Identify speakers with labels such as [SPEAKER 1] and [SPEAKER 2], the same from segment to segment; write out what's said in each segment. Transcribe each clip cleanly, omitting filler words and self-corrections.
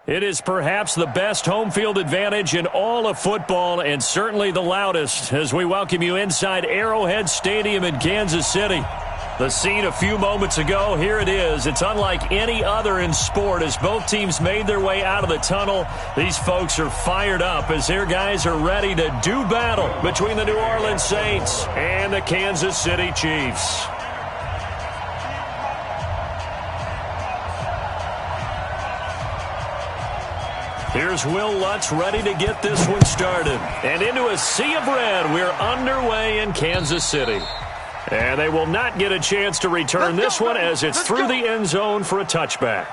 [SPEAKER 1] It is perhaps the best home field advantage in all of football and certainly the loudest as we welcome you inside Arrowhead Stadium in Kansas City. The scene a few moments ago, here it is. It's unlike any other in sport as both teams made their way out of the tunnel. These folks are fired up as their guys are ready to do battle between the New Orleans Saints and the Kansas City Chiefs. Here's Will Lutz ready to get this one started. And into a sea of red, we're underway in Kansas City. And they will not get a chance to return this one as it's through the end zone for a touchback.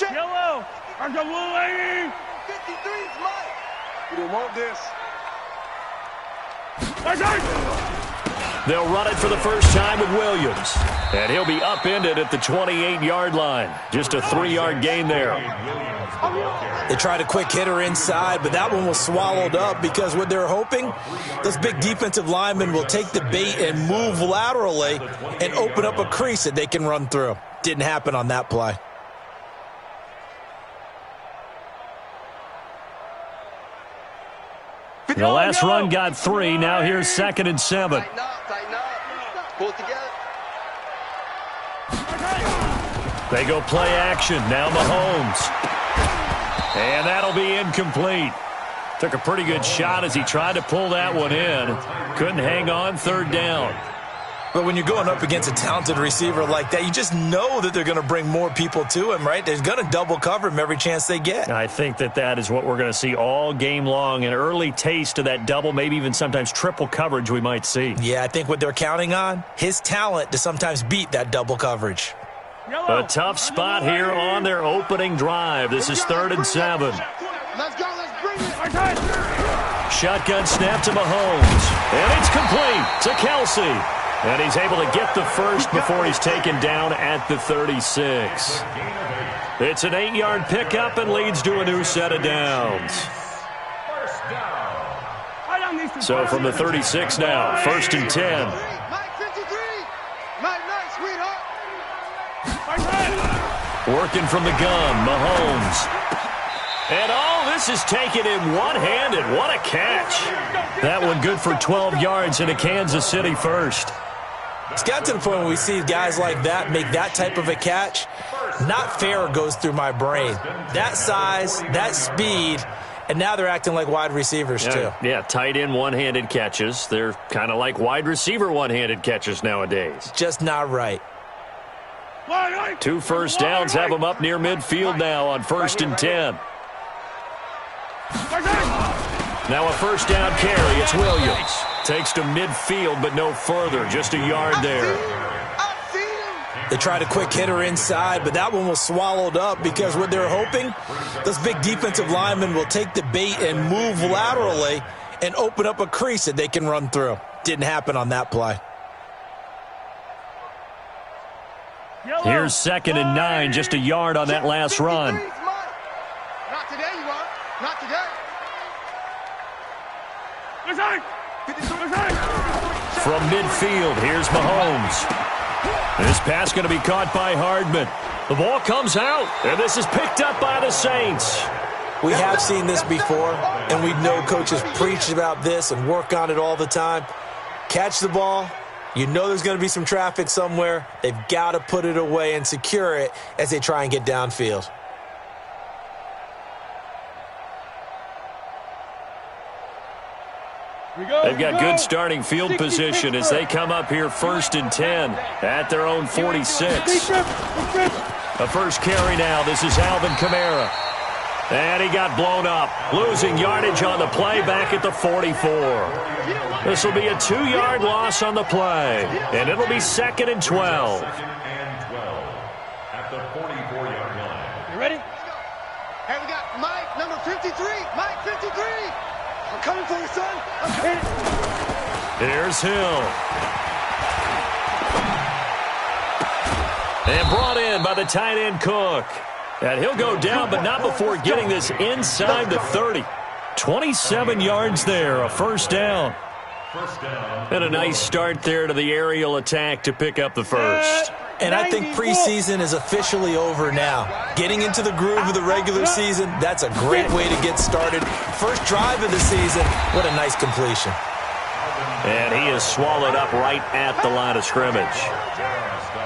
[SPEAKER 2] Yellow! I got blue lady!
[SPEAKER 3] 53's Mike! We don't want this.
[SPEAKER 1] They'll run it for the first time with Williams. And he'll be upended at the 28-yard line. Just a 3-yard gain there.
[SPEAKER 4] They tried a quick hitter inside, but that one was swallowed up because what they're hoping, those big defensive linemen will take the bait and move laterally and open up a crease that they can run through. Didn't happen on that play.
[SPEAKER 1] The last run got 3. Now here's 2nd and 7.
[SPEAKER 3] Tighten up. Pull it together.
[SPEAKER 1] They go play action. Now Mahomes. And that'll be incomplete. Took a pretty good shot as he tried to pull that one in. Couldn't hang on 3rd down.
[SPEAKER 4] But when you're going up against a talented receiver like that, you just know that they're going to bring more people to him, right? They're going to double cover him every chance they get.
[SPEAKER 1] I think that is what we're going to see all game long. An early taste of that double, maybe even sometimes triple coverage we might see.
[SPEAKER 4] Yeah, I think what they're counting on, his talent to sometimes beat that double coverage.
[SPEAKER 1] A tough spot here on their opening drive. This is 3rd and 7.
[SPEAKER 3] Let's go, let's bring it.
[SPEAKER 1] Shotgun snap to Mahomes. And it's complete to Kelsey. And he's able to get the first before he's taken down at the 36. It's an 8-yard pickup and leads to a new set of downs. So from the 36 now, 1st and 10.
[SPEAKER 3] Mike 53. Mike, nice, sweetheart.
[SPEAKER 1] Working from the gun, Mahomes. And this is taken in one-handed. What a catch. That one good for 12 yards into Kansas City first.
[SPEAKER 4] It's got to the point where we see guys like that make that type of a catch. Not fair goes through my brain. That size, that speed, and now they're acting like wide receivers too.
[SPEAKER 1] Yeah, tight end one-handed catches. They're kind of like wide receiver one-handed catches nowadays.
[SPEAKER 4] Just not right.
[SPEAKER 1] 2 first downs have them up near midfield now on 1st and 10. Now a first down carry. It's Williams. Takes to midfield, but no further. Just a yard there.
[SPEAKER 4] They tried a quick hitter inside, but that one was swallowed up because what they're hoping, those big defensive linemen will take the bait and move laterally and open up a crease that they can run through. Didn't happen on that play.
[SPEAKER 1] Here's 2nd and 9, just a yard on that last run.
[SPEAKER 3] Not today, you are. Not today.
[SPEAKER 1] From midfield, here's Mahomes. This pass going to be caught by Hardman. The ball comes out, and this is picked up by the Saints.
[SPEAKER 4] We have seen this before, and we know coaches preach about this and work on it all the time. Catch the ball. You know there's going to be some traffic somewhere. They've got to put it away and secure it as they try and get downfield.
[SPEAKER 1] They've got good starting field position as they come up here 1st and 10 at their own 46. The first carry now. This is Alvin Kamara. And he got blown up, losing yardage on the play back at the 44. This will be a 2-yard loss on the play, and it'll be 2nd and 12.
[SPEAKER 2] At the 44-yard line.
[SPEAKER 3] You ready? Hey, we got Mike, number 53. Mike 53. I'm coming for you, son.
[SPEAKER 1] Here's Hill. And brought in by the tight end Cook. And he'll go down, but not before getting this inside the 30. 27 yards there, a first down. And a nice start there to the aerial attack to pick up the first.
[SPEAKER 4] And I think preseason is officially over now. Getting into the groove of the regular season, that's a great way to get started. First drive of the season, what a nice completion.
[SPEAKER 1] And he is swallowed up right at the line of scrimmage.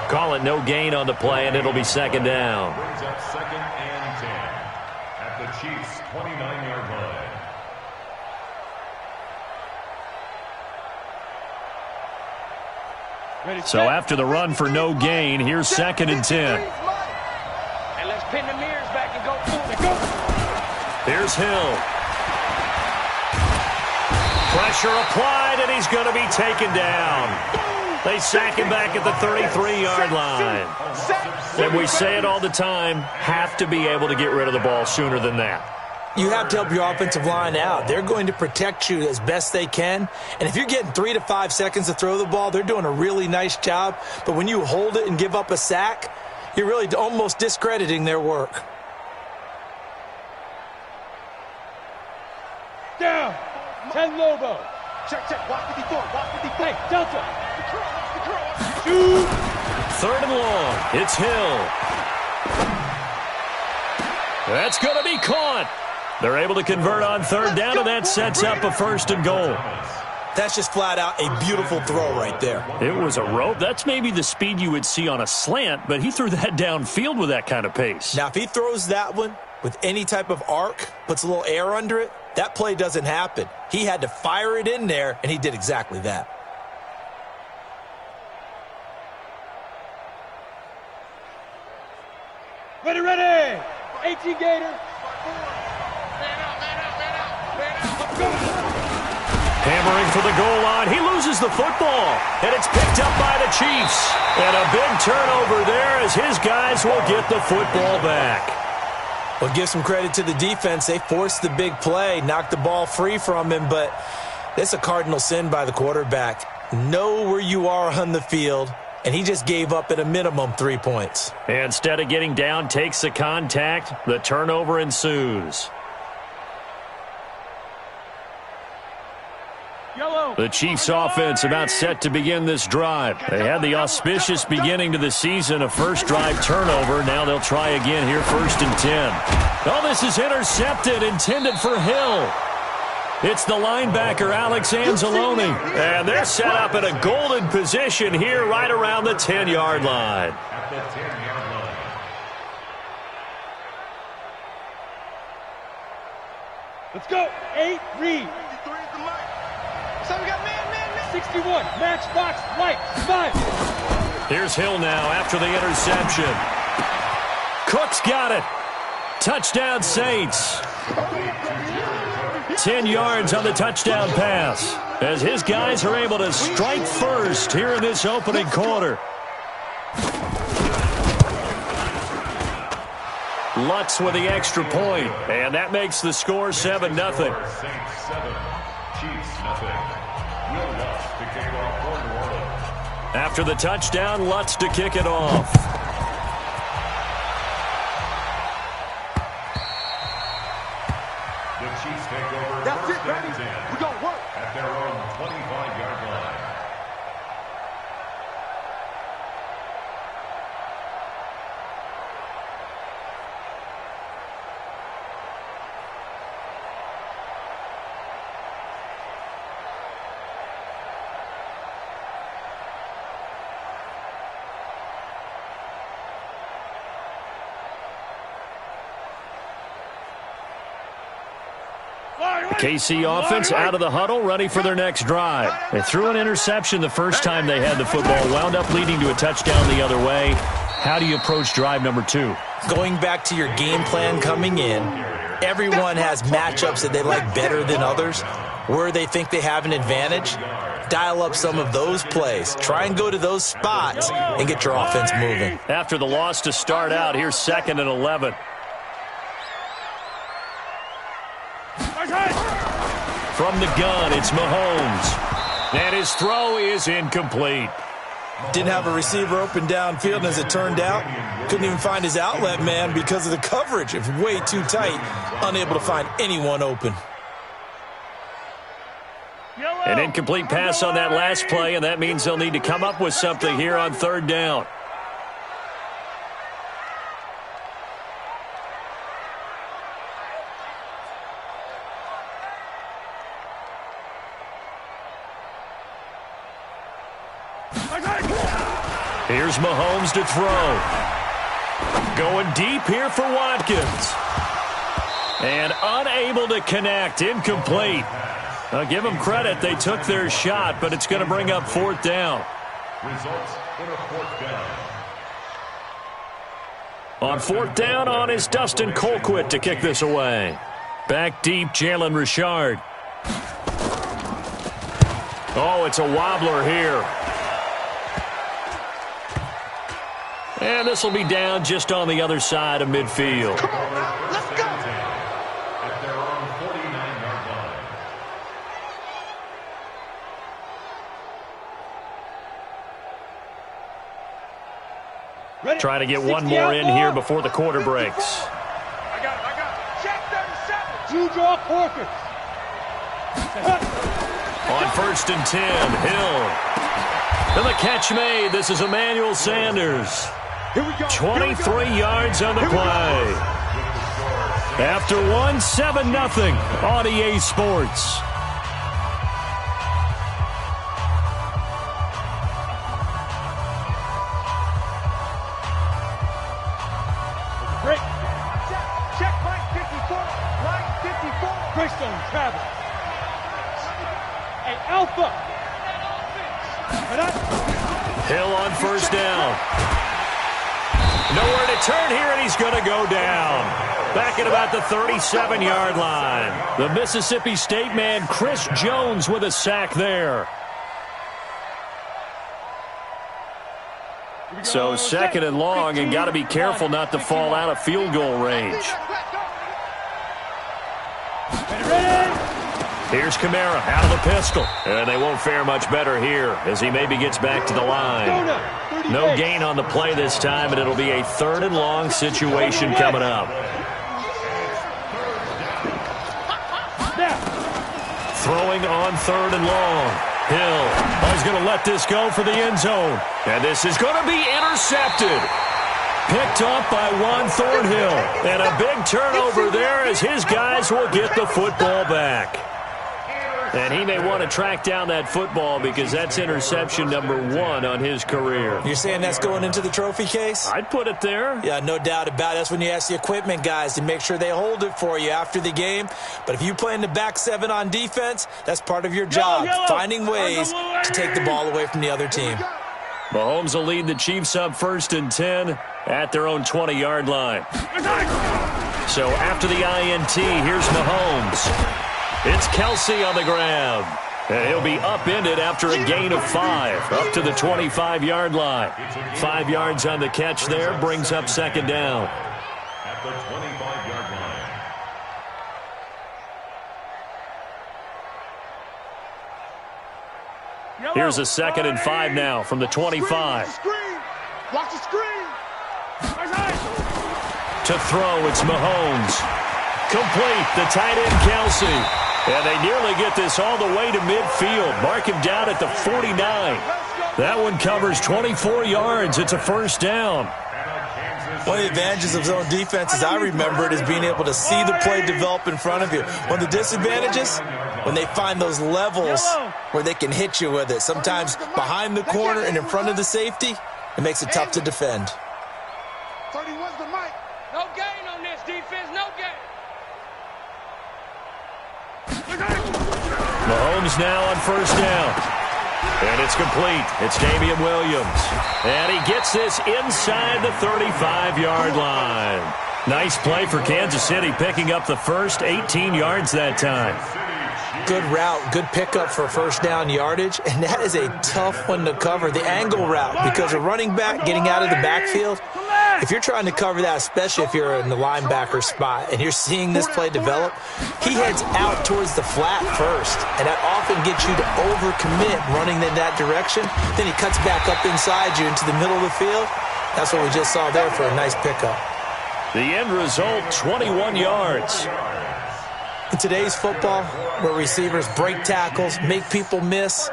[SPEAKER 1] Call it no gain on the play, and it'll be second down.
[SPEAKER 2] Brings up 2nd and 10 at the Chiefs' 29-yard line.
[SPEAKER 1] So after the run for no gain, here's 2nd and 10.
[SPEAKER 3] And let's pin the mirrors back and go forward. Go.
[SPEAKER 1] Here's Hill. Pressure applied, and he's going to be taken down. They sack him back at the 33-yard line. And we say it all the time, have to be able to get rid of the ball sooner than that.
[SPEAKER 4] You have to help your offensive line out. They're going to protect you as best they can. And if you're getting 3 to 5 seconds to throw the ball, they're doing a really nice job. But when you hold it and give up a sack, you're really almost discrediting their work.
[SPEAKER 5] Down. 10 Lobo.
[SPEAKER 3] Check. Watch 54. Watch 54.
[SPEAKER 5] Hey, Delta.
[SPEAKER 3] Shoot.
[SPEAKER 1] 3rd and long. It's Hill. That's going to be caught. They're able to convert on 3rd down, and that sets up a 1st and goal.
[SPEAKER 4] That's just flat out a beautiful throw right there.
[SPEAKER 1] It was a rope. That's maybe the speed you would see on a slant, but he threw that downfield with that kind of pace.
[SPEAKER 4] Now, if he throws that one with any type of arc, puts a little air under it, that play doesn't happen. He had to fire it in there, and he did exactly that.
[SPEAKER 5] Ready. 18 Gator.
[SPEAKER 1] Hammering for the goal line. He loses the football, and it's picked up by the Chiefs. And a big turnover there as his guys will get the football back.
[SPEAKER 4] Well, give some credit to the defense. They forced the big play, knocked the ball free from him, but it's a cardinal sin by the quarterback. Know where you are on the field, and he just gave up at a minimum 3 points.
[SPEAKER 1] Instead of getting down, takes the contact. The turnover ensues. The Chiefs offense about set to begin this drive. They had the auspicious beginning to the season, a first drive turnover. Now they'll try again here, 1st and 10. Oh, this is intercepted, intended for Hill. It's the linebacker, Alex Anzalone. And they're set up in a golden position here right around the 10-yard line.
[SPEAKER 2] At the 10-yard line.
[SPEAKER 5] Let's go. 8, read.
[SPEAKER 3] So we got man.
[SPEAKER 5] 61, matchbox, light, 5.
[SPEAKER 1] Here's Hill now after the interception. Cook's got it. Touchdown, Saints. 10 yards on the touchdown pass as his guys are able to strike first here in this opening quarter. Lutz with the extra point, and that makes the score 7-0.
[SPEAKER 2] Saints 7, Chiefs nothing. Will Lutz to kick it off for New Orleans.
[SPEAKER 1] After the touchdown, Lutz to kick it off.
[SPEAKER 2] The Chiefs take over.
[SPEAKER 3] That's it,
[SPEAKER 2] 1st
[SPEAKER 3] baby.
[SPEAKER 2] and 10
[SPEAKER 3] We gonna work.
[SPEAKER 2] at their own 25-yard line.
[SPEAKER 1] KC offense out of the huddle, ready for their next drive. They threw an interception the first time they had the football, wound up leading to a touchdown the other way. How do you approach drive number 2?
[SPEAKER 4] Going back to your game plan coming in, everyone has matchups that they like better than others, where they think they have an advantage. Dial up some of those plays. Try and go to those spots and get your offense moving.
[SPEAKER 1] After the loss to start out, here's 2nd and 11. From the gun, it's Mahomes. And his throw is incomplete.
[SPEAKER 4] Didn't have a receiver open downfield, and as it turned out, couldn't even find his outlet man because of the coverage. It was way too tight, unable to find anyone open.
[SPEAKER 1] An incomplete pass on that last play, and that means they'll need to come up with something here on third down. Here's Mahomes to throw. Going deep here for Watkins. And unable to connect. Incomplete. I'll give them credit. They took their shot, but it's going to bring up fourth down.
[SPEAKER 2] Results in a fourth down.
[SPEAKER 1] On fourth down on is Dustin Colquitt to kick this away. Back deep, Jalen Richard. Oh, it's a wobbler here. And this will be down just on the other side of midfield.
[SPEAKER 3] Come on now, let's go.
[SPEAKER 2] At their own 49-yard line.
[SPEAKER 5] Ready?
[SPEAKER 1] Trying to get one more in here before the quarter breaks.
[SPEAKER 3] I got it. Check 37.
[SPEAKER 5] Two draw Corker.
[SPEAKER 1] On first and 10, Hill. And the catch made. This is Emmanuel Sanders.
[SPEAKER 3] Here we go.
[SPEAKER 1] 23 yards on the play. After one, 7-0 on EA Sports.
[SPEAKER 5] Break.
[SPEAKER 3] Check line 54. Line 54.
[SPEAKER 5] Greystone travel. Hey, Alpha.
[SPEAKER 1] Hill on first down. Nowhere to turn here, and he's going to go down. Back at about the 37-yard line. The Mississippi State man, Chris Jones, with a sack there. So second and long, and got to be careful not to fall out of field goal range.
[SPEAKER 5] Ready?
[SPEAKER 1] Here's Kamara out of the pistol. And they won't fare much better here as he maybe gets back to the line. No gain on the play this time, and it'll be a third and long situation coming up. Throwing on third and long. Hill is going to let this go for the end zone. And this is going to be intercepted. Picked up by Juan Thornhill. And a big turnover there as his guys will get the football back. And he may want to track down that football because that's interception number 1 on his career.
[SPEAKER 4] You're saying that's going into the trophy case?
[SPEAKER 1] I'd put it there.
[SPEAKER 4] Yeah, no doubt about it. That's when you ask the equipment guys to make sure they hold it for you after the game. But if you play in the back 7 on defense, that's part of your job, finding ways to take the ball away from the other team.
[SPEAKER 1] Mahomes will lead the Chiefs up first and 10 at their own 20-yard line. So after the INT, here's Mahomes. It's Kelsey on the grab. And he'll be upended after a gain of 5, up to the 25-yard line. 5 yards on the catch there, brings up second down.
[SPEAKER 2] At the 25-yard line.
[SPEAKER 1] Here's a second and 5 now from the 25.
[SPEAKER 3] Watch the screen.
[SPEAKER 1] To throw, it's Mahomes. Complete, the tight end Kelsey. And they nearly get this all the way to midfield. Mark him down at the 49. That one covers 24 yards. It's a first down.
[SPEAKER 4] One of the advantages of zone defense, as I remember it, is being able to see the play develop in front of you. One of the disadvantages, when they find those levels where they can hit you with it. Sometimes behind the corner and in front of the safety, it makes it tough to defend.
[SPEAKER 3] 31's the mic.
[SPEAKER 5] No gain on this defense, no gain.
[SPEAKER 1] Mahomes now on first down. And it's complete. It's Damian Williams. And he gets this inside the 35-yard line. Nice play for Kansas City, picking up the first 18 yards that time.
[SPEAKER 4] Good route, good pickup for first down yardage, and that is a tough one to cover, the angle route, because a running back getting out of the backfield, If you're trying to cover that, especially if you're in the linebacker spot, and you're seeing this play develop, he heads out towards the flat first, and that often gets you to overcommit running in that direction. Then he cuts back up inside you into the middle of the field. That's what we just saw there for a nice pickup.
[SPEAKER 1] The end result, 21 yards.
[SPEAKER 4] In today's football, where receivers break tackles, make people miss,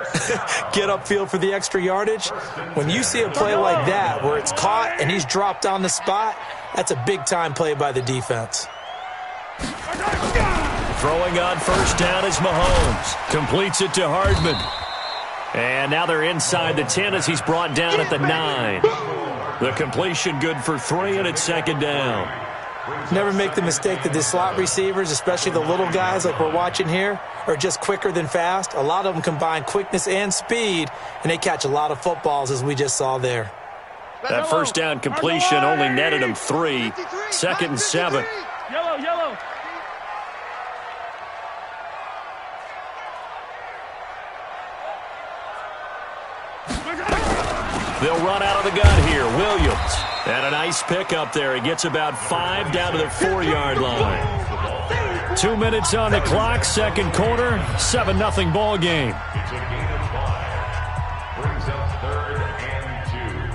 [SPEAKER 4] get upfield for the extra yardage, when you see a play like that where it's caught and he's dropped on the spot, that's a big-time play by the defense.
[SPEAKER 1] Throwing on first down is Mahomes. Completes it to Hardman. And now they're inside the 10 as he's brought down at the 9. The completion good for 3, and it's second down.
[SPEAKER 4] Never make the mistake that the slot receivers, especially the little guys like we're watching here, are just quicker than fast. A lot of them combine quickness and speed, and they catch a lot of footballs, as we just saw there.
[SPEAKER 1] That first down completion only netted him 3. Second and 7.
[SPEAKER 5] Yellow.
[SPEAKER 1] They'll run out of the gun here. Williams. And a nice pickup there. He gets about 5 down to the 4-yard line. 2 minutes on the clock. Second quarter. 7-0 ball game.
[SPEAKER 2] It's a gain of 5. Brings up 3rd and 2.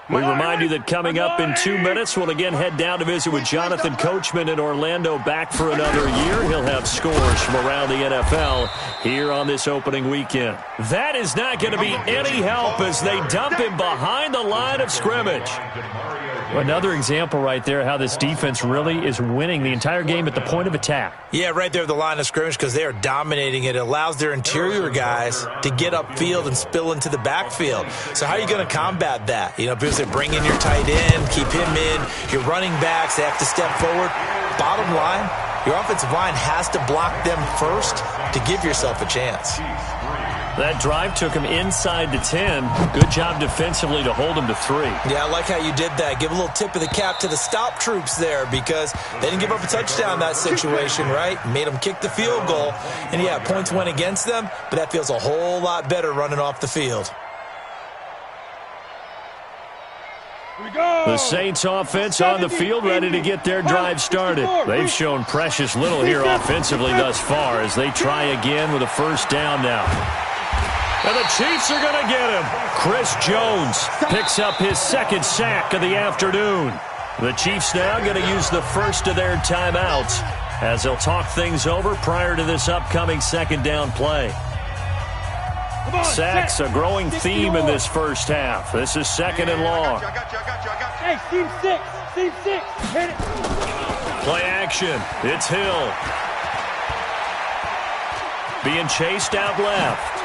[SPEAKER 1] We remind you that coming up in 2 minutes, we'll again head down to visit with Jonathan Coachman in Orlando, back for another year. He'll have scores from around the NFL here on this opening weekend. That is not going to be any help as they dump him behind the line of scrimmage. Another example right there how this defense really is winning the entire game at the point of attack.
[SPEAKER 4] Yeah, right there at the line of scrimmage because they are dominating it. It allows their interior guys to get upfield and spill into the backfield. So how are you going to combat that? You know, because they bring in your tight end, keep him in, your running backs, they have to step forward. Bottom line, your offensive line has to block them first to give yourself a chance.
[SPEAKER 1] That drive took him inside the 10. Good job defensively to hold him to 3.
[SPEAKER 4] Yeah, I like how you did that. Give a little tip of the cap to the stop troops there because they didn't give up a touchdown in that situation, right? Made them kick the field goal. And, yeah, points went against them, but that feels a whole lot better running off the field.
[SPEAKER 1] The Saints offense on the field ready to get their drive started. They've shown precious little here offensively thus far as they try again with a first down now. And the Chiefs are going to get him. Chris Jones picks up his second sack of the afternoon. The Chiefs now going to use the first of their timeouts as they'll talk things over prior to this upcoming second down play. Sacks, a growing theme in this first half. This is second and long.
[SPEAKER 5] Hey, team 6. Hit it.
[SPEAKER 1] Play action. It's Hill. Being chased out left.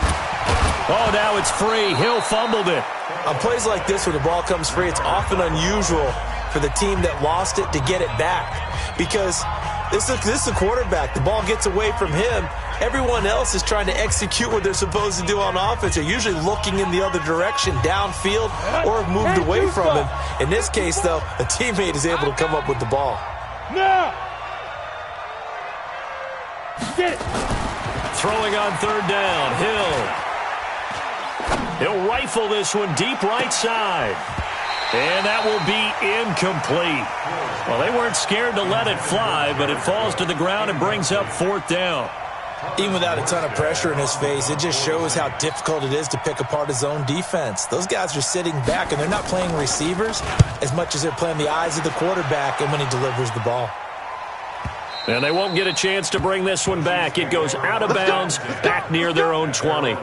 [SPEAKER 1] Oh, now it's free. Hill fumbled it.
[SPEAKER 4] On plays like this where the ball comes free, it's often unusual for the team that lost it to get it back because this is the quarterback. The ball gets away from him. Everyone else is trying to execute what they're supposed to do on offense. They're usually looking in the other direction, downfield, or have moved away from him. In this case, though, a teammate is able to come up with the ball.
[SPEAKER 5] Now. Get it.
[SPEAKER 1] Throwing on third down. Hill. He'll rifle this one deep right side. And that will be incomplete. Well, they weren't scared to let it fly, but it falls to the ground and brings up fourth down.
[SPEAKER 4] Even without a ton of pressure in his face, it just shows how difficult it is to pick apart his own defense. Those guys are sitting back, and they're not playing receivers as much as they're playing the eyes of the quarterback and when he delivers the ball.
[SPEAKER 1] And they won't get a chance to bring this one back. It goes out of bounds, back near their own 20.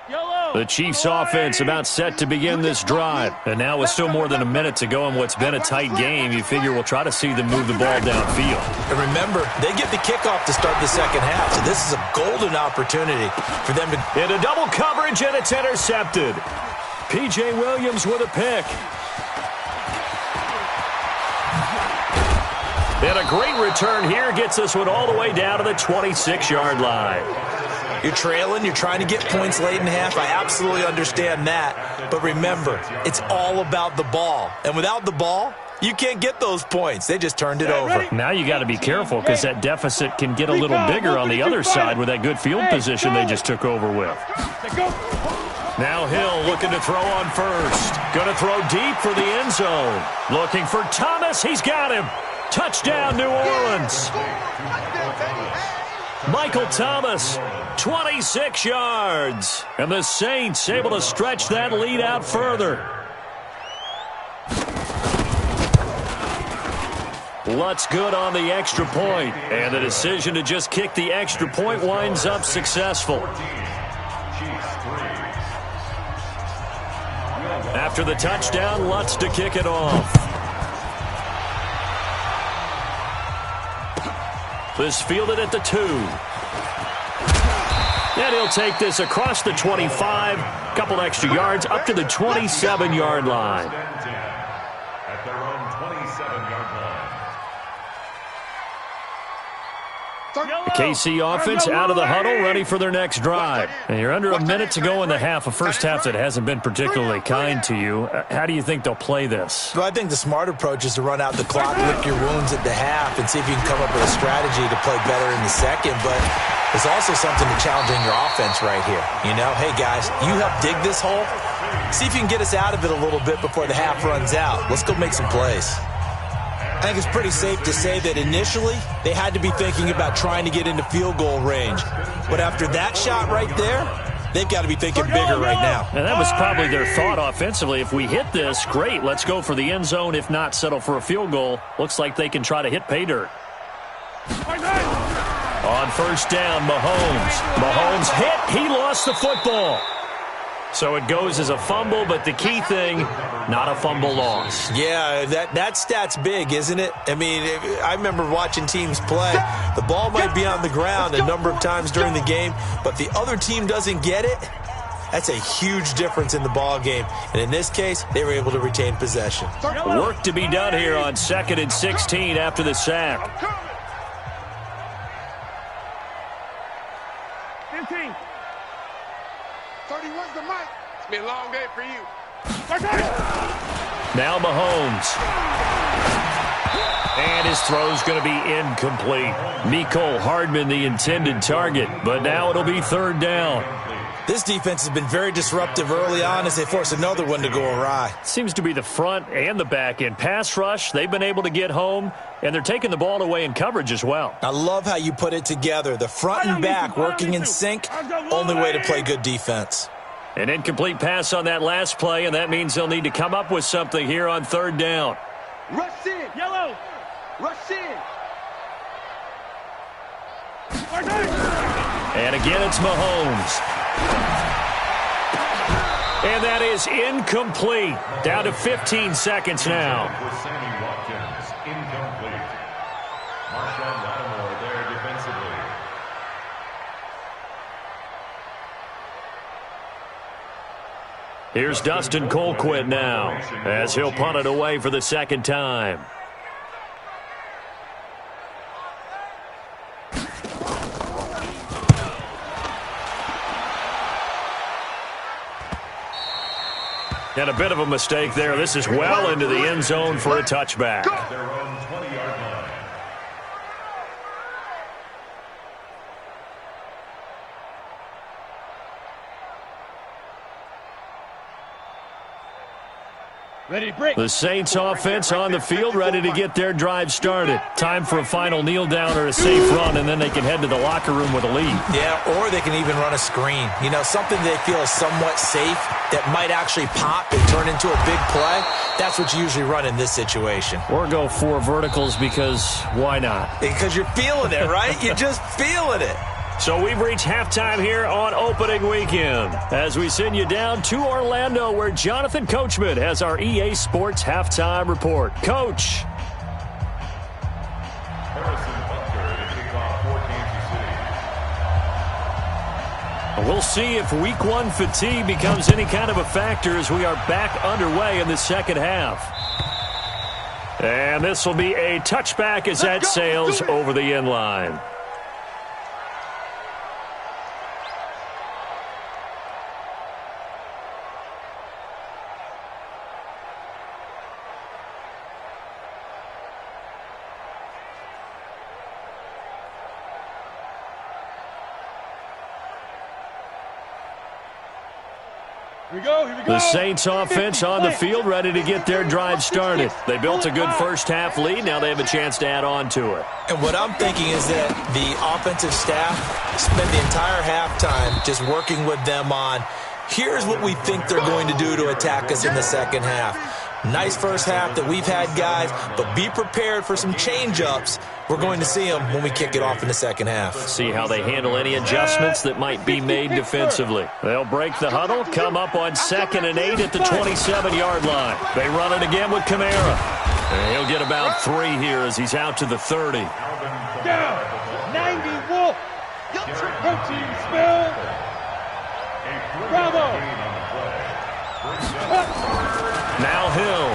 [SPEAKER 5] Yellow.
[SPEAKER 1] The Chiefs offense about set to begin this drive. And now with still more than a minute to go in what's been a tight game, you figure we'll try to see them move the ball downfield.
[SPEAKER 4] And remember, they get the kickoff to start the second half, so this is a golden opportunity for them to...
[SPEAKER 1] Into double coverage, and it's intercepted. P.J. Williams with a pick. And a great return here gets this one all the way down to the 26-yard line.
[SPEAKER 4] You're trailing, you're trying to get points late in half. I absolutely understand that. But remember, it's all about the ball. And without the ball, you can't get those points. They just turned it over.
[SPEAKER 1] Now you got to be careful because that deficit can get a little bigger on the other side with that good field position they just took over with. Now Hill looking to throw on first. Going to throw deep for the end zone. Looking for Thomas. He's got him. Touchdown, New Orleans. Michael Thomas, 26 yards. And the Saints able to stretch that lead out further. Lutz good on the extra point. And the decision to just kick the extra point winds up successful. After the touchdown, Lutz to kick it off. This fielded at the 2. And he'll take this across the 25. Couple extra yards up to the 27-yard line.
[SPEAKER 2] At their own 27-yard line.
[SPEAKER 1] The KC offense out of the huddle, ready for their next drive. And you're under a minute to go in the half, a first half that hasn't been particularly kind to you. How do you think they'll play this?
[SPEAKER 4] Well, I think the smart approach is to run out the clock, lick your wounds at the half, and see if you can come up with a strategy to play better in the second. But there's also something to challenge in your offense right here. You know, hey, guys, you help dig this hole. See if you can get us out of it a little bit before the half runs out. Let's go make some plays. I think it's pretty safe to say that initially they had to be thinking about trying to get into field goal range. But after that shot right there, they've got to be thinking bigger right now.
[SPEAKER 1] And that was probably their thought offensively. If we hit this, great. Let's go for the end zone. If not, settle for a field goal. Looks like they can try to hit pay dirt. On first down, Mahomes. Mahomes hit. He lost the football. So it goes as a fumble, but the key thing, not a fumble loss.
[SPEAKER 4] Yeah, that stat's big, isn't it? I mean, I remember watching teams play. The ball might be on the ground a number of times during the game, but the other team doesn't get it. That's a huge difference in the ball game. And in this case, they were able to retain possession.
[SPEAKER 1] Work to be done here on 2nd and 16 after the sack.
[SPEAKER 5] 15.
[SPEAKER 3] 31's the mic. It's been a long day for you.
[SPEAKER 1] Now Mahomes. And his throw's going to be incomplete. Mecole Hardman the intended target, but now it'll be third down.
[SPEAKER 4] This defense has been very disruptive early on as they force another one to go awry.
[SPEAKER 1] Seems to be the front and the back end. Pass rush, they've been able to get home, and they're taking the ball away in coverage as well.
[SPEAKER 4] I love how you put it together. The front and back working in sync, only way to play good defense.
[SPEAKER 1] An incomplete pass on that last play, and that means they'll need to come up with something here on third down.
[SPEAKER 3] Rush in.
[SPEAKER 5] Yellow.
[SPEAKER 3] Rush in.
[SPEAKER 1] And again, it's Mahomes. And that is incomplete. Down to 15 seconds now.
[SPEAKER 2] For Sammy Watkins, incomplete. Marshawn Lattimore there defensively.
[SPEAKER 1] Here's Dustin Colquitt now as he'll punt it away for the second time. And a bit of a mistake there. This is well into the end zone for a touchback.
[SPEAKER 2] Their own 20-yard line.
[SPEAKER 5] Ready to break.
[SPEAKER 1] The Saints offense on the field, ready to get their drive started. Time for a final kneel down or a safe run, and then they can head to the locker room with a lead.
[SPEAKER 4] Yeah, or they can even run a screen. You know, something they feel is somewhat safe that might actually pop and turn into a big play. That's what you usually run in this situation.
[SPEAKER 1] Or go 4 verticals because why not?
[SPEAKER 4] Because you're feeling it, right? You're just feeling it.
[SPEAKER 1] So we've reached halftime here on opening weekend as we send you down to Orlando where Jonathan Coachman has our EA Sports halftime report. Coach. We'll see if week one fatigue becomes any kind of a factor as we are back underway in the second half. And this will be a touchback as that sails over the end line. The Saints offense on the field ready to get their drive started. They built a good first half lead. Now they have a chance to add on to it.
[SPEAKER 4] And what I'm thinking is that the offensive staff spend the entire halftime just working with them on, here's what we think they're going to do to attack us in the second half. Nice first half that we've had, guys, but be prepared for some change-ups. We're going to see them when we kick it off in the second half.
[SPEAKER 1] See how they handle any adjustments that might be made defensively. They'll break the huddle, come up on 2nd and 8 at the 27-yard line. They run it again with Kamara. And he'll get about 3 here as he's out to the 30.
[SPEAKER 5] Down, 90 Wolf. Protein spill. Bravo.
[SPEAKER 1] Now Hill.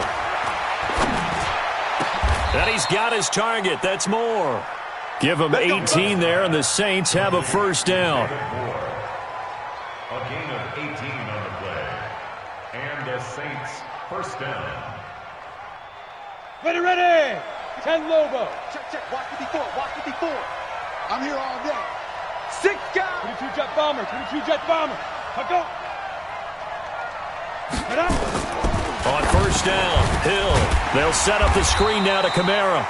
[SPEAKER 1] And he's got his target. That's more. Give him 18 there, and the Saints have a first down.
[SPEAKER 2] A gain of 18 on the play. And the Saints first down.
[SPEAKER 5] Ready. 10 Lobo.
[SPEAKER 3] Check. Watch me before. I'm here all day. 6 guys.
[SPEAKER 5] 22 jet bomber. 22 jet bomber. Go. Get up.
[SPEAKER 1] On first down, Hill. They'll set up the screen now to Kamara.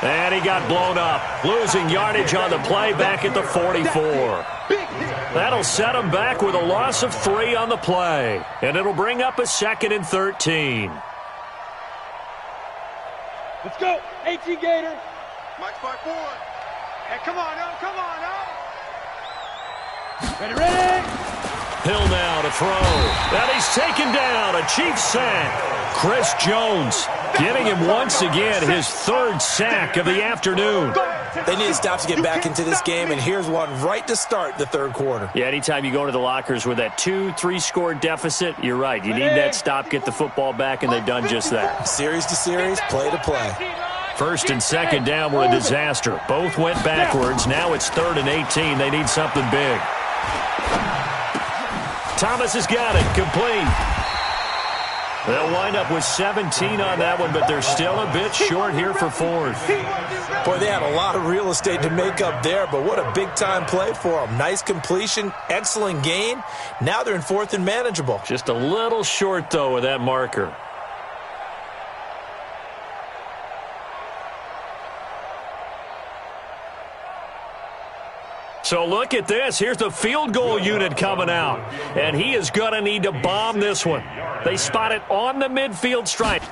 [SPEAKER 1] And he got blown up. Losing yardage on the play back at the 44. That'll set him back with a loss of 3 on the play. And it'll bring up a 2nd and 13.
[SPEAKER 5] Let's go. 18 Gator.
[SPEAKER 3] Mike Spark forward. Hey, come on now.
[SPEAKER 5] Ready.
[SPEAKER 1] Hill now to throw. And he's taken down. A Chiefs sack. Chris Jones getting him once again his 3rd sack of the afternoon.
[SPEAKER 4] They need to stop to get back into this game, and here's one right to start the third quarter.
[SPEAKER 1] Yeah, anytime you go to the lockers with that 2-3 score deficit, you're right. You need that stop, get the football back, and they've done just that.
[SPEAKER 4] Series to series, play to play.
[SPEAKER 1] 1st and 2nd down were a disaster. Both went backwards. Now it's 3rd and 18. They need something big. Thomas has got it. Complete. They'll wind up with 17 on that one, but they're still a bit short here for 4th.
[SPEAKER 4] Boy, they had a lot of real estate to make up there, but what a big-time play for them. Nice completion, excellent gain. Now they're in 4th and manageable.
[SPEAKER 1] Just a little short, though, with that marker. So look at this. Here's the field goal unit coming out. And he is going to need to bomb this one. They spot it on the midfield stripe.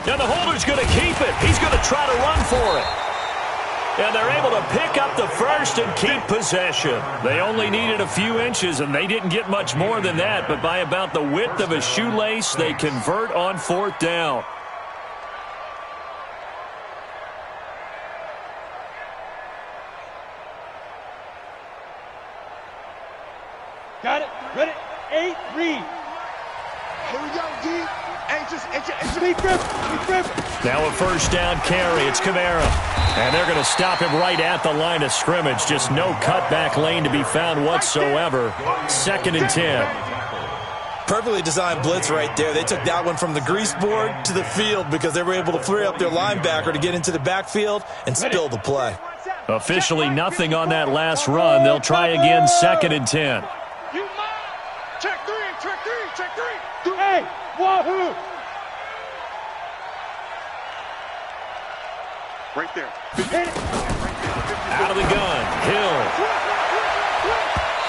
[SPEAKER 1] And the holder's going to keep it. He's going to try to run for it. And they're able to pick up the first and keep possession. They only needed a few inches, and they didn't get much more than that. But by about the width of a shoelace, they convert on 4th down.
[SPEAKER 5] Got it. Ready. 8 read.
[SPEAKER 3] Here we go, D. Anxious.
[SPEAKER 1] Now a first down carry. It's Kamara. And they're going to stop him right at the line of scrimmage. Just no cutback lane to be found whatsoever. 2nd and 10.
[SPEAKER 4] Perfectly designed blitz right there. They took that one from the grease board to the field because they were able to free up their linebacker to get into the backfield and spill the play.
[SPEAKER 1] Officially nothing on that last run. They'll try again 2nd and 10.
[SPEAKER 3] Check three.
[SPEAKER 5] Hey, wahoo!
[SPEAKER 3] Right there.
[SPEAKER 1] Out of the gun, Hill.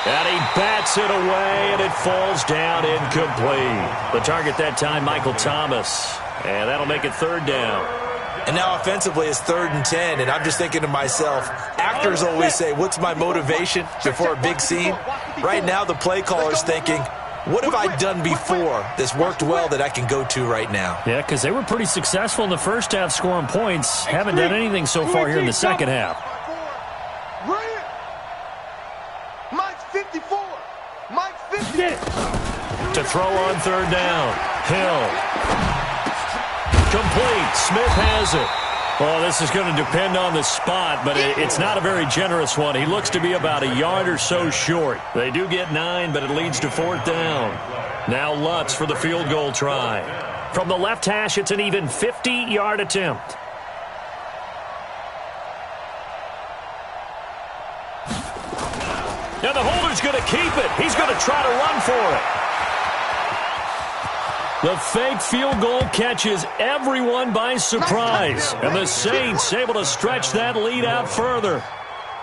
[SPEAKER 1] And he bats it away, and it falls down incomplete. The target that time, Michael Thomas. And that'll make it 3rd down.
[SPEAKER 4] And now offensively it's 3rd and 10, and I'm just thinking to myself, actors always say, what's my motivation before a big scene? Right now the play caller's thinking, what have I done before that's worked well that I can go to right now?
[SPEAKER 1] Yeah, because they were pretty successful in the first half scoring points. Haven't done anything so far here in the second half.
[SPEAKER 3] Mike's 54. Mike's 50.
[SPEAKER 1] To throw on 3rd down. Hill. Complete. Smith has it. Well, this is going to depend on the spot, but it's not a very generous one. He looks to be about a yard or so short. They do get 9, but it leads to 4th down. Now Lutz for the field goal try. From the left hash, it's an even 50-yard attempt. Now the holder's going to keep it. He's going to try to run for it. The fake field goal catches everyone by surprise. And the Saints able to stretch that lead out further.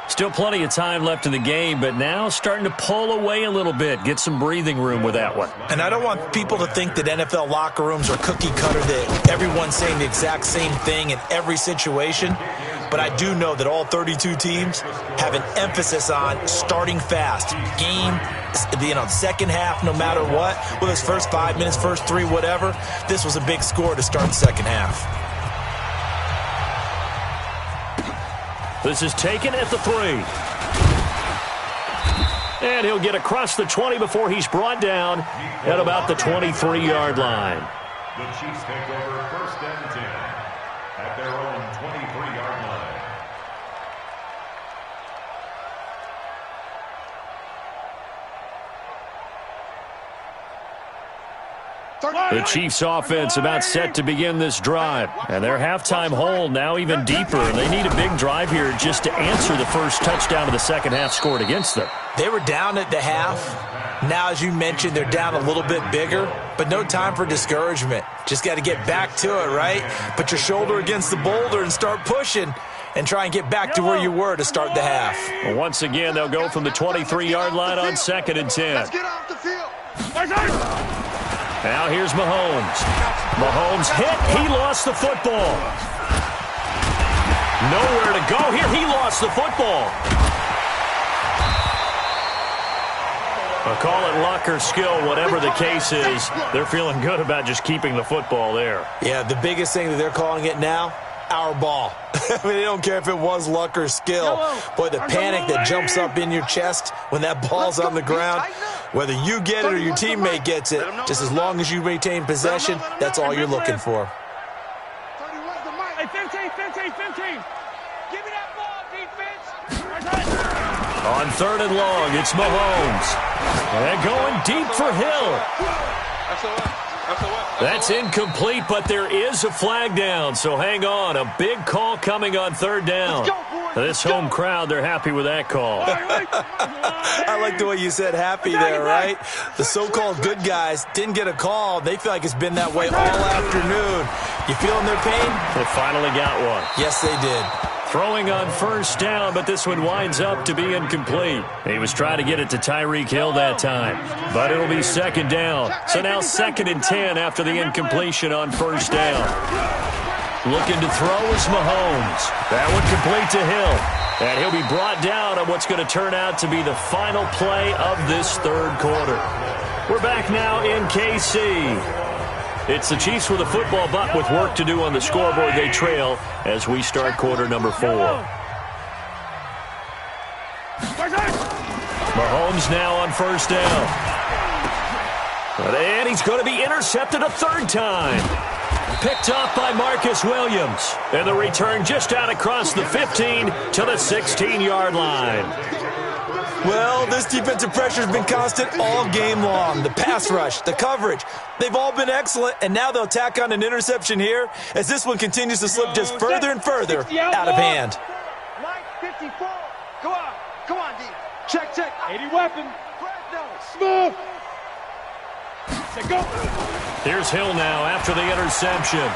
[SPEAKER 1] Still plenty of time left in the game, but now starting to pull away a little bit. Get some breathing room with that one.
[SPEAKER 4] And I don't want people to think that NFL locker rooms are cookie cutter, that everyone's saying the exact same thing in every situation. But I do know that all 32 teams have an emphasis on starting fast. Game, second half, no matter what. Whether it's first 5 minutes, first 3, whatever. This was a big score to start the second half.
[SPEAKER 1] This is taken at the 3. And he'll get across the 20 before he's brought down at about the 23-yard line.
[SPEAKER 2] The Chiefs take over 1st and 10 at their own 23-yard line.
[SPEAKER 1] The Chiefs offense about set to begin this drive. And their halftime hole now even deeper. They need a big drive here just to answer the first touchdown of the second half scored against them.
[SPEAKER 4] They were down at the half. Now, as you mentioned, they're down a little bit bigger, but no time for discouragement. Just got to get back to it, right? Put your shoulder against the boulder and start pushing and try and get back to where you were to start the half.
[SPEAKER 1] Well, once again, they'll go from the 23-yard line on 2nd and 10.
[SPEAKER 3] Let's get off the field.
[SPEAKER 1] Now here's Mahomes. Mahomes hit. He lost the football. Nowhere to go here. He lost the football. I'll call it luck or skill, whatever the case is. They're feeling good about just keeping the football there.
[SPEAKER 4] Yeah, the biggest thing that they're calling it now, our ball. I mean, they don't care if it was luck or skill. Boy, the panic that jumps up in your chest when that ball's on the ground, whether you get it or your teammate gets it, just as long as you maintain possession, that's all you're looking for.
[SPEAKER 5] Hey, 15. Give me that ball, defense.
[SPEAKER 1] On 3rd and long, it's Mahomes. And going deep for Hill. That's incomplete, but there is a flag down, so hang on. A big call coming on 3rd down. This home crowd, they're happy with that call.
[SPEAKER 4] I like the way you said happy there, right? The so-called good guys didn't get a call. They feel like it's been that way all afternoon. You feeling their pain?
[SPEAKER 1] They finally got one.
[SPEAKER 4] Yes, they did.
[SPEAKER 1] Throwing on 1st down, but this one winds up to be incomplete. He was trying to get it to Tyreek Hill that time, but it'll be 2nd down. So now 2nd and 10 after the incompletion on 1st down. Looking to throw is Mahomes. That one complete to Hill. And he'll be brought down on what's going to turn out to be the final play of this 3rd quarter. We're back now in KC. It's the Chiefs with a football, but with work to do on the scoreboard. They trail as we start quarter number 4. Mahomes now on 1st down. And he's going to be intercepted a 3rd time. Picked up by Marcus Williams. And the return just out across the 15 to the 16-yard line.
[SPEAKER 4] Well, this defensive pressure has been constant all game long. The pass rush, the coverage, they've all been excellent, and now they'll tack on an interception here as this one continues to slip just further and further out of hand.
[SPEAKER 3] Mike 54. Come on, D. Check.
[SPEAKER 5] 80 weapon. Smooth. Go.
[SPEAKER 1] Here's Hill now after the interception.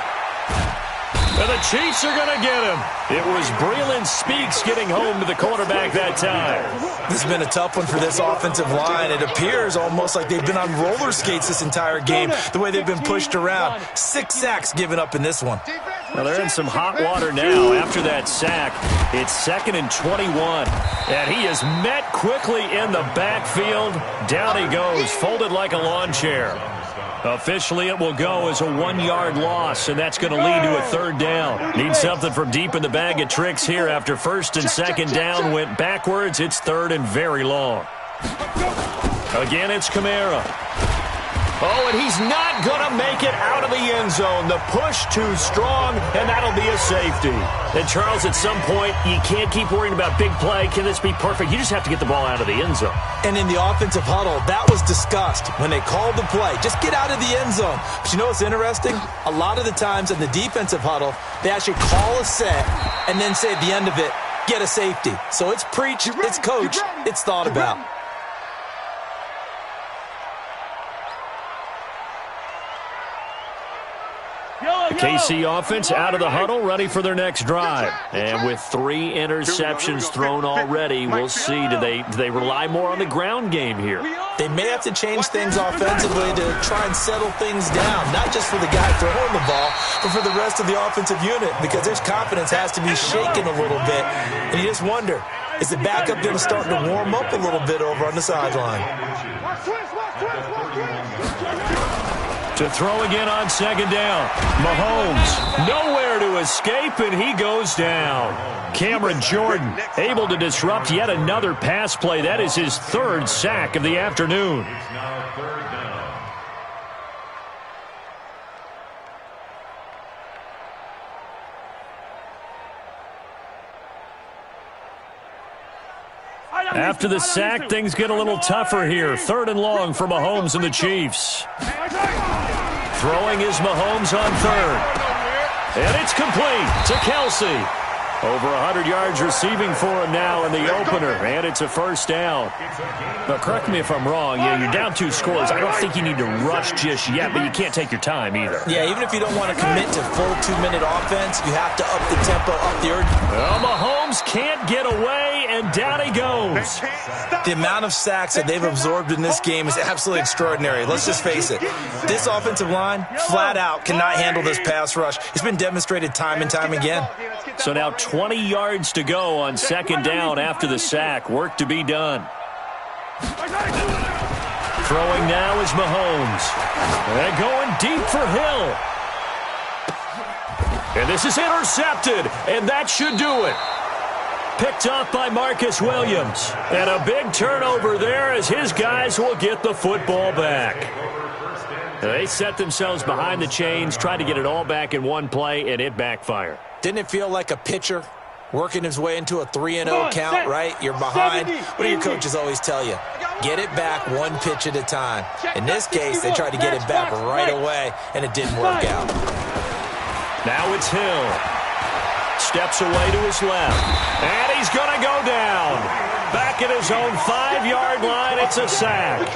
[SPEAKER 1] And the Chiefs are going to get him. It was Breeland Speaks getting home to the quarterback that time.
[SPEAKER 4] This has been a tough one for this offensive line. It appears almost like they've been on roller skates this entire game, the way they've been pushed around. 6 sacks given up in this one.
[SPEAKER 3] Defense,
[SPEAKER 1] Well, they're in some hot water now after that sack. It's 2nd and 21. And he is met quickly in the backfield. Down he goes, folded like a lawn chair. Officially, it will go as a 1-yard loss, and that's going to lead to a 3rd down. Need something from deep in the bag of tricks here after 1st and 2nd down went backwards. It's 3rd and very long. Again, it's Kamara. Oh, and he's not going to make it out of the end zone. The push too strong, and that'll be a safety. And, Charles, at some point, you can't keep worrying about big play. Can this be perfect? You just have to get the ball out of the end zone.
[SPEAKER 4] And in the offensive huddle, that was discussed when they called the play. Just get out of the end zone. But you know what's interesting? A lot of the times in the defensive huddle, they actually call a set and then say at the end of it, get a safety. So it's preached, it's coached, it's thought about.
[SPEAKER 1] The KC offense out of the huddle, ready for their next drive. And with 3 interceptions thrown already, we'll see, do they rely more on the ground game here?
[SPEAKER 4] They may have to change things offensively to try and settle things down, not just for the guy throwing the ball, but for the rest of the offensive unit, because their confidence has to be shaken a little bit. And you just wonder, is the backup going to start to warm up a little bit over on the sideline?
[SPEAKER 1] To throw again on 2nd down. Mahomes nowhere to escape, and he goes down. Cameron Jordan able to disrupt yet another pass play. That is his 3rd sack of the afternoon.
[SPEAKER 2] It's now 3rd down.
[SPEAKER 1] After the sack, things get a little tougher here. 3rd and long for Mahomes and the Chiefs. Throwing is Mahomes on 3rd. And it's complete to Kelsey. Over 100 yards receiving for him now in the opener, and it's a 1st down. But correct me if I'm wrong, you're down 2 scores. I don't think you need to rush just yet, but you can't take your time either.
[SPEAKER 4] Yeah, even if you don't want to commit to full 2-minute offense, you have to up the tempo, up the urgency.
[SPEAKER 1] Well, Mahomes can't get away, and down he goes.
[SPEAKER 4] The amount of sacks that they've absorbed in this game is absolutely extraordinary. Let's just face it. This offensive line, flat out, cannot handle this pass rush. It's been demonstrated time and time again.
[SPEAKER 1] So now 20 yards to go on 2nd down after the sack. Work to be done. Throwing now is Mahomes. And going deep for Hill. And this is intercepted, and that should do it. Picked off by Marcus Williams. And a big turnover there as his guys will get the football back. They set themselves behind the chains, tried to get it all back in one play, and it backfired.
[SPEAKER 4] Didn't it feel like a pitcher working his way into a 3-0 count, right? You're behind. What do your coaches always tell you? Get it back 1 pitch at a time. In this case, they tried to get it back right away, and it didn't work out.
[SPEAKER 1] Now it's Hill. Steps away to his left. And he's going to go down. Back at his own 5-yard line, it's a sack.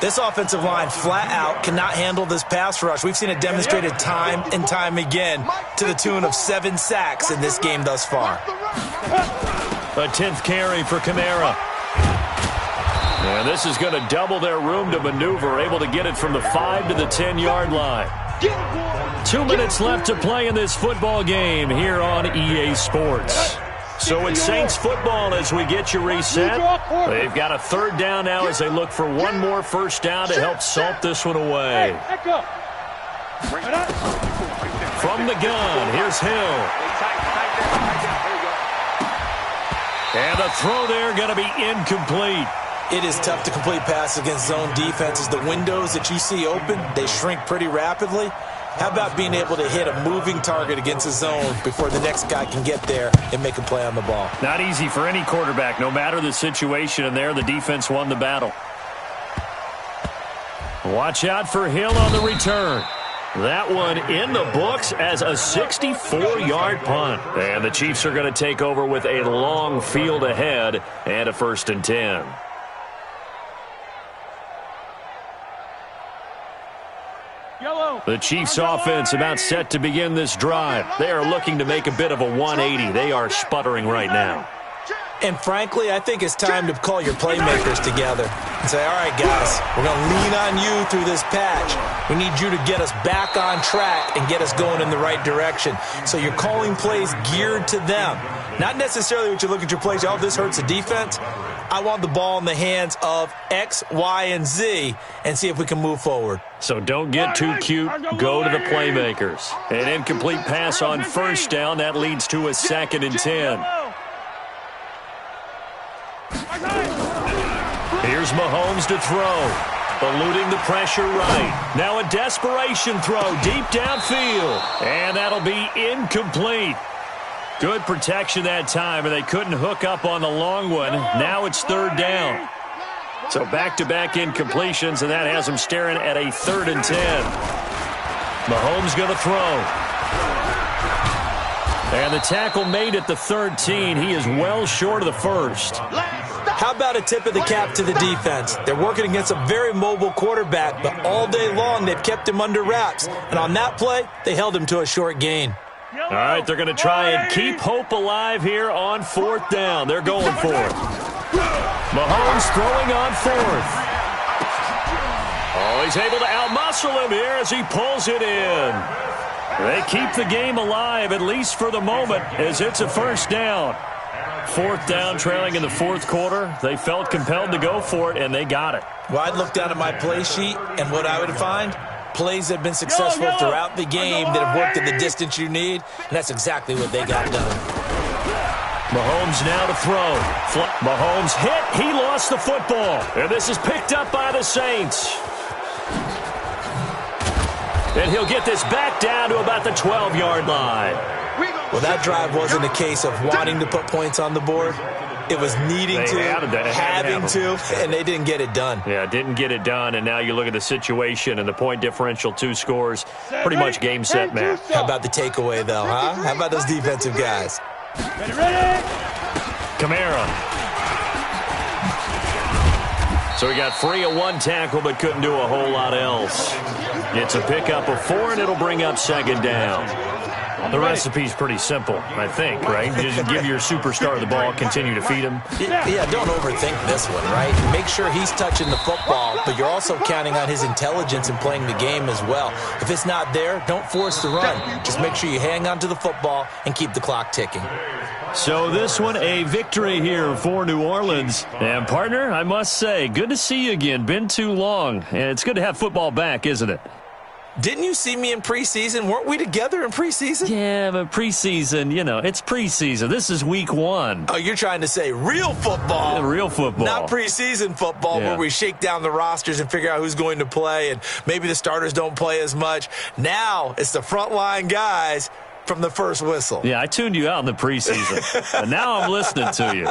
[SPEAKER 4] This offensive line flat out cannot handle this pass rush. We've seen it demonstrated time and time again to the tune of 7 sacks in this game thus far.
[SPEAKER 1] A 10th carry for Kamara. And this is going to double their room to maneuver, able to get it from the 5 to the 10-yard line. 2 minutes left to play in this football game here on EA Sports. So it's Saints football as we get you reset. They've got a 3rd down now as they look for one more 1st down to help salt this one away. From the gun, here's Hill. And the throw there going to be incomplete.
[SPEAKER 4] It is tough to complete passes against zone defenses. The windows that you see open, they shrink pretty rapidly. How about being able to hit a moving target against a zone before the next guy can get there and make a play on the ball?
[SPEAKER 1] Not easy for any quarterback, no matter the situation, and there the defense won the battle. Watch out for Hill on the return. That one in the books as a 64-yard punt. And the Chiefs are going to take over with a long field ahead and a 1st and 10. The Chiefs offense about set to begin this drive. They are looking to make a bit of a 180. They are sputtering right now.
[SPEAKER 4] And frankly, I think it's time to call your playmakers together. and say, all right, guys, we're going to lean on you through this patch. We need you to get us back on track and get us going in the right direction. So you're calling plays geared to them. Not necessarily what you look at your plays, oh, this hurts the defense. I want the ball in the hands of X, Y, and Z and see if we can move forward.
[SPEAKER 1] So don't get too cute. Go to the playmakers. An incomplete pass on first down. That leads to a 2nd and 10. Here's Mahomes to throw. Eluding the pressure right. Now a desperation throw deep downfield. And that'll be incomplete. Good protection that time, and they couldn't hook up on the long one. Now it's 3rd down. So back-to-back incompletions, and that has them staring at a 3rd and 10. Mahomes going to throw. And the tackle made at the 13. He is well short of the first.
[SPEAKER 4] How about a tip of the cap to the defense? They're working against a very mobile quarterback, but all day long they've kept him under wraps. And on that play, they held him to a short gain.
[SPEAKER 1] All right, they're going to try and keep hope alive here on 4th down. They're going for it. Mahomes throwing on 4th. Oh, he's able to outmuscle him here as he pulls it in. They keep the game alive, at least for the moment, as it's a 1st down. 4th down, trailing in the 4th quarter. They felt compelled to go for it, and they got it.
[SPEAKER 4] Well, I'd look down at my play sheet, and what I would find, plays that have been successful throughout the game that have worked at the distance you need, and that's exactly what they got done.
[SPEAKER 1] Mahomes now to throw. Mahomes hit. He lost the football. And this is picked up by the Saints. And he'll get this back down to about the 12-yard line.
[SPEAKER 4] Well, that drive wasn't a case of wanting to put points on the board. It was needing to, having to, and they didn't get it done.
[SPEAKER 1] Yeah, didn't get it done, and now you look at the situation and the point differential, 2 scores, pretty much game, set, match.
[SPEAKER 4] How about the takeaway, though, huh? How about those defensive guys?
[SPEAKER 5] Ready?
[SPEAKER 1] Kamara. So he got free of 1 tackle, but couldn't do a whole lot else. It's a pickup of 4, and it'll bring up 2nd down. The recipe's pretty simple, I think, right? Just give your superstar the ball, continue to feed him.
[SPEAKER 4] Yeah, don't overthink this one, right? Make sure he's touching the football, but you're also counting on his intelligence in playing the game as well. If it's not there, don't force the run. Just make sure you hang on to the football and keep the clock ticking.
[SPEAKER 1] So this one, a victory here for New Orleans. And, partner, I must say, good to see you again. Been too long. And it's good to have football back, isn't it?
[SPEAKER 4] Didn't you see me in preseason? Weren't we together in preseason?
[SPEAKER 1] Yeah, but preseason, you know, it's preseason. This is week 1.
[SPEAKER 4] Oh, you're trying to say real football.
[SPEAKER 1] Yeah, real football.
[SPEAKER 4] Not preseason football where we shake down the rosters and figure out who's going to play, and maybe the starters don't play as much. Now it's the frontline guys from the first whistle.
[SPEAKER 1] Yeah, I tuned you out in the preseason, but now I'm listening to you.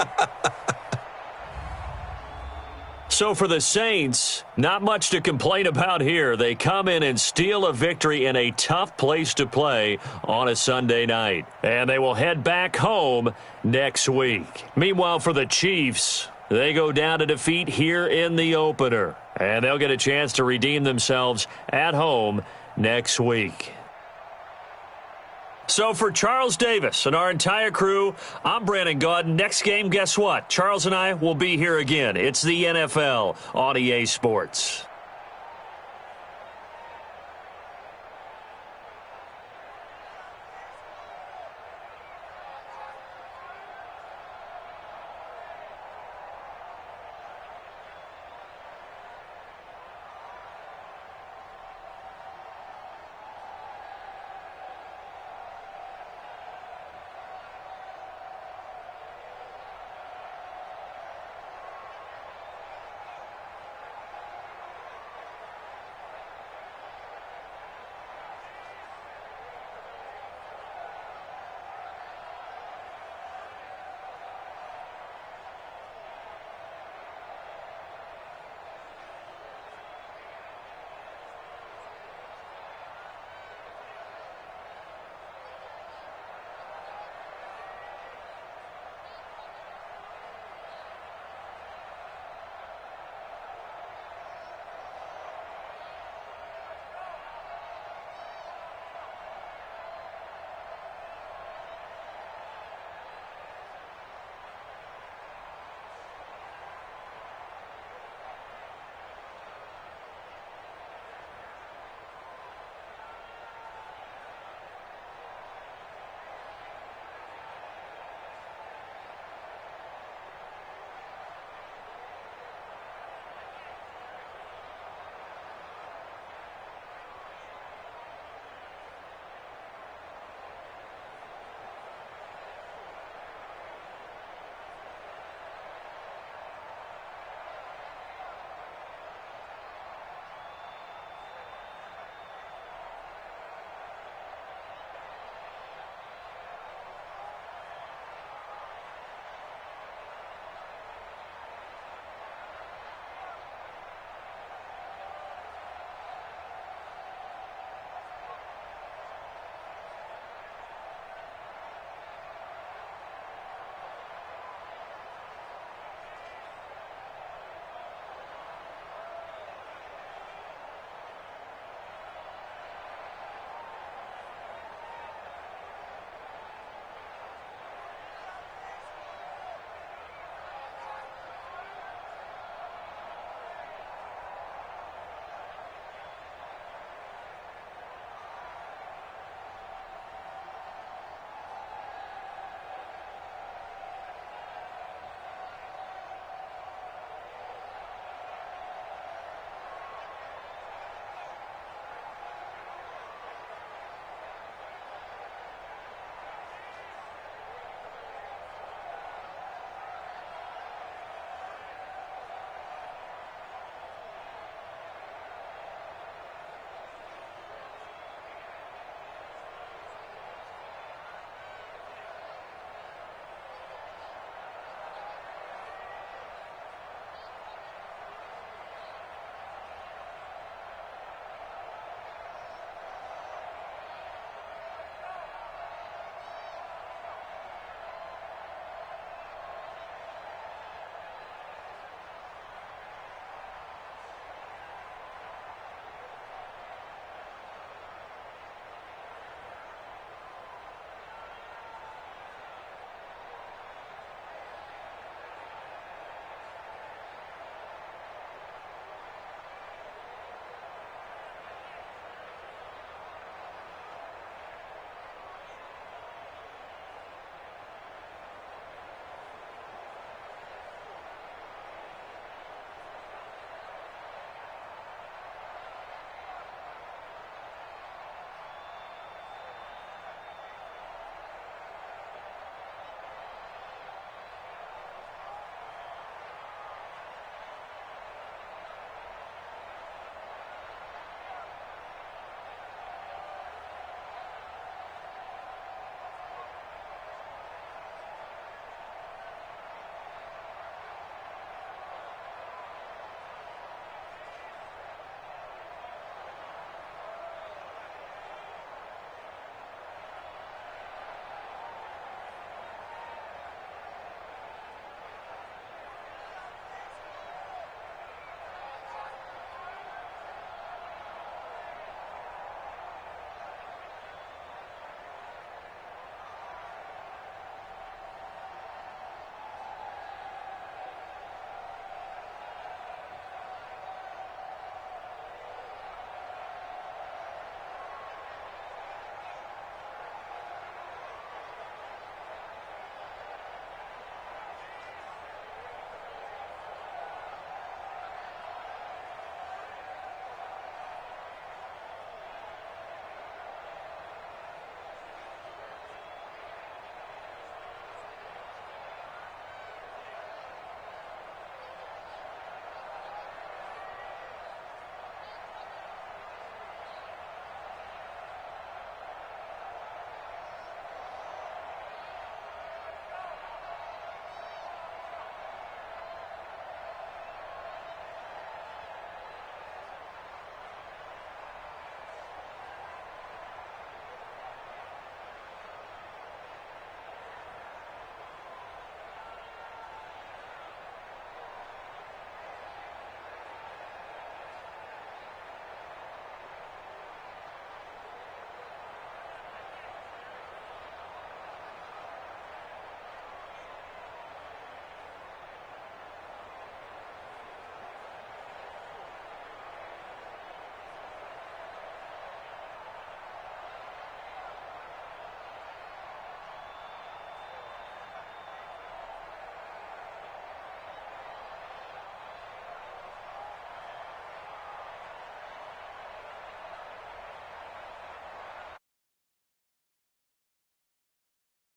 [SPEAKER 1] So for the Saints, not much to complain about here. They come in and steal a victory in a tough place to play on a Sunday night. And they will head back home next week. Meanwhile, for the Chiefs, they go down to defeat here in the opener. And they'll get a chance to redeem themselves at home next week. So for Charles Davis and our entire crew, I'm Brandon Gaudin. Next game, guess what? Charles and I will be here again. It's the NFL on EA Sports.